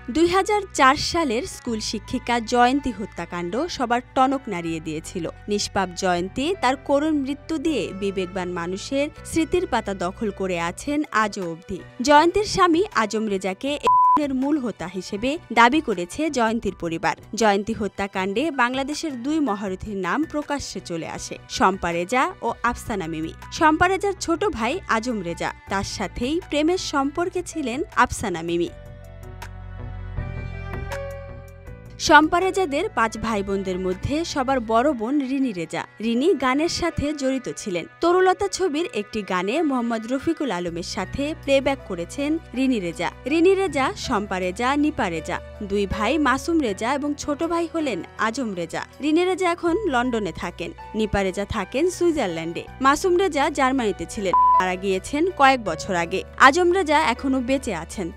2004 সালের স্কুল শিক্ষিকা জয়ন্তী হত্যাকাণ্ড সবার টনক নাড়িয়ে দিয়েছিল। নিষ্পাপ জয়ন্তী তার করুণ মৃত্যু দিয়ে বিবেকবান মানুষের স্মৃতির পাতা দখল করে আছেন আজও অবধি। জয়ন্তীর স্বামী আজম রেজাকে এর মূল হোতা হিসেবে দাবি করেছে জয়ন্তীর পরিবার। জয়ন্তী হত্যাকাণ্ডে বাংলাদেশের দুই মহারথীর নাম প্রকাশ্যে চলে আসে, শম্পা রেজা ও আফসানা মিমি। শম্পা রেজার ছোট ভাই আজম রেজা, তার সাথেই প্রেমের সম্পর্কে ছিলেন আফসানা মিমি। শম্পা রেজাদের 5 ভাই বোনদের মধ্যে সবার বড় বোন রিনি রেজা। রিনি গানের সাথে জড়িত ছিলেন। তরুলতা ছবির একটি গানে মোহাম্মদ রফিকুল আলমের সাথে প্লেব্যাক করেছেন রিনি রেজা। রিনি রেজা, শম্পা রেজা, নিপা রেজা, দুই ভাই মাসুম রেজা এবং ছোট ভাই হলেন আজম রেজা। রিনি রেজা এখন লন্ডনে থাকেন, নিপা রেজা থাকেন সুইজারল্যান্ডে, মাসুম রেজা জার্মানিতে ছিলেন, মারা গিয়েছেন কয়েক বছর আগে। আজম রেজা এখনও বেঁচে আছেন।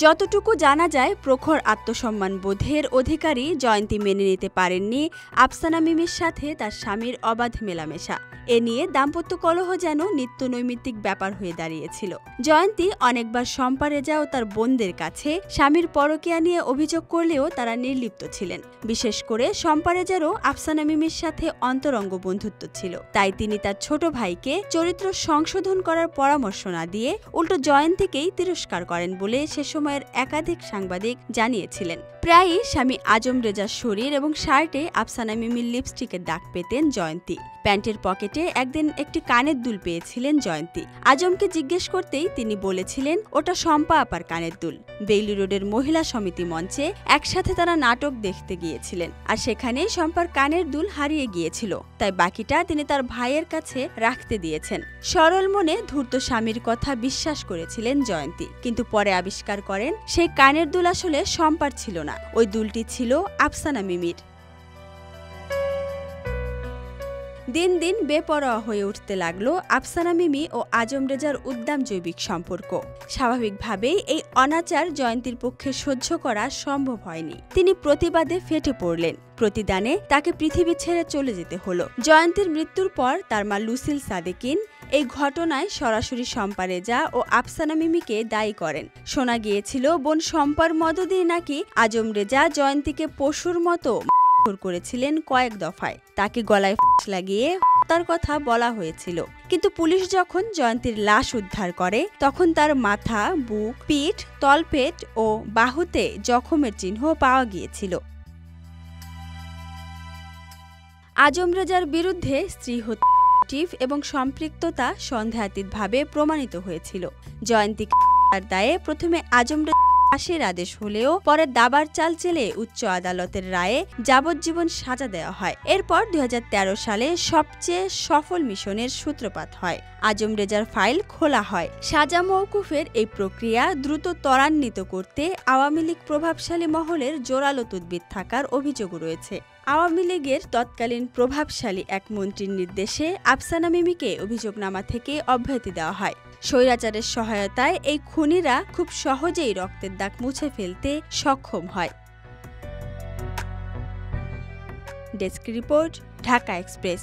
যতটুকু জানা যায়, প্রখর আত্মসম্মান বোধের অধিকারী জয়ন্তী মেনে নিতে পারেননি আফসানা মিমির সাথে তার স্বামীর অবাধ মেলামেশা। এ নিয়ে দাম্পত্য কলহ যেন নিত্য নৈমিত্তিক ব্যাপার হয়ে দাঁড়িয়েছিল। জয়ন্তী অনেকবার শম্পা রেজা ও তার বোনদের কাছে স্বামীর পরকীয়া নিয়ে অভিযোগ করলেও তারা নির্লিপ্ত ছিলেন। বিশেষ করে শম্পা রেজারও আফসানা মিমির সাথে অন্তরঙ্গ বন্ধুত্ব ছিল, তাই তিনি তার ছোট ভাইকে চরিত্র সংশোধন করার পরামর্শ না দিয়ে উল্টো জয়ন্তীকেই তিরস্কার করেন বলে সে সময়ের একাধিক সাংবাদিক জানিয়েছিলেন। প্রায়ই স্বামী আজম রেজার শরীর এবং শার্টে আফসানা মিমির লিপস্টিকের দাগ পেতেন জয়ন্তী। প্যান্টের পকেটে একদিন একটি কানের দুল পেয়েছিলেন জয়ন্তী। আজমকে জিজ্ঞেস করতেই তিনি বলেছিলেন ওটা শম্পা আপার কানের দুল। বেইলি রোডের মহিলা সমিতি মঞ্চে একসাথে তারা নাটক দেখতে গিয়েছিলেন, আর সেখানেই শম্পার কানের দুল হারিয়ে গিয়েছিল, তাই বাকিটা তিনি তার ভাইয়ের কাছে রাখতে দিয়েছেন। সরল মনে ধূর্ত স্বামীর কথা বিশ্বাস করেছিলেন জয়ন্তী, কিন্তু পরে আবিষ্কার করেন সেই কানের দুল আসলে শম্পার ছিল না, ওই দুলটি ছিল আফসানা মিমির। দিন দিন বেপরোয়া হয়ে উঠতে লাগলো আফসানা মিমি ও আজম রেজার উদ্দাম জৈবিক সম্পর্ক। স্বাভাবিকভাবেই এই অনাচার জয়ন্তীর পক্ষে সহ্য করা সম্ভব হয়নি। তিনি প্রতিবাদে ফেটে পড়লেন। প্রতিদানে তাকে পৃথিবী ছেড়ে চলে যেতে হলো। জয়ন্তীর মৃত্যুর পর তার মা লুসিল সাদেকিন এই ঘটনায় সরাসরি শম্পা রেজা ও আফসানা মিমিকে দায়ী করেন। শোনা গিয়েছিল বোন শম্পার মদদে নাকি আজম রেজা জয়ন্তীকে পশুর মতো করেছিলেন কয়েক দফায়। তাকে গলায় লাগিয়ে হত্যার কথা বলা হয়েছিল, কিন্তু পুলিশ যখন জয়ন্তীর লাশ উদ্ধার করে তখন তার মাথা, বুক, পিঠ, তলপেট ও বাহুতে জখমের চিহ্ন পাওয়া গিয়েছিল। আজম রেজার বিরুদ্ধে স্ত্রী হত্যা এবং সম্পৃক্ততা সন্দেহাতীতভাবে প্রমাণিত হয়েছিল। জয়ন্তী দায়ে প্রথমে আজম ফাঁসির আদেশ হলেও পরে দাবার চাল চেলে উচ্চ আদালতের রায়ে যাবজ্জীবন সাজা দেওয়া হয়। এরপর 2013 সালে সবচেয়ে সফল মিশনের সূত্রপাত হয়। আজম রেজার ফাইল খোলা হয়। সাজা মওকুফের এই প্রক্রিয়া দ্রুত ত্বরান্বিত করতে আওয়ামী লীগ প্রভাবশালী মহলের জোরালো তদবির থাকার অভিযোগ রয়েছে। আওয়ামী লীগের তৎকালীন প্রভাবশালী এক মন্ত্রীর নির্দেশে আফসানা মিমিকে অভিযোগনামা থেকে অব্যাহতি দেওয়া হয়। স্বৈরাচারের সহায়তায় এই খুনিরা খুব সহজেই রক্তের দাগ মুছে ফেলতে সক্ষম হয়। Desk report, Dhaka express.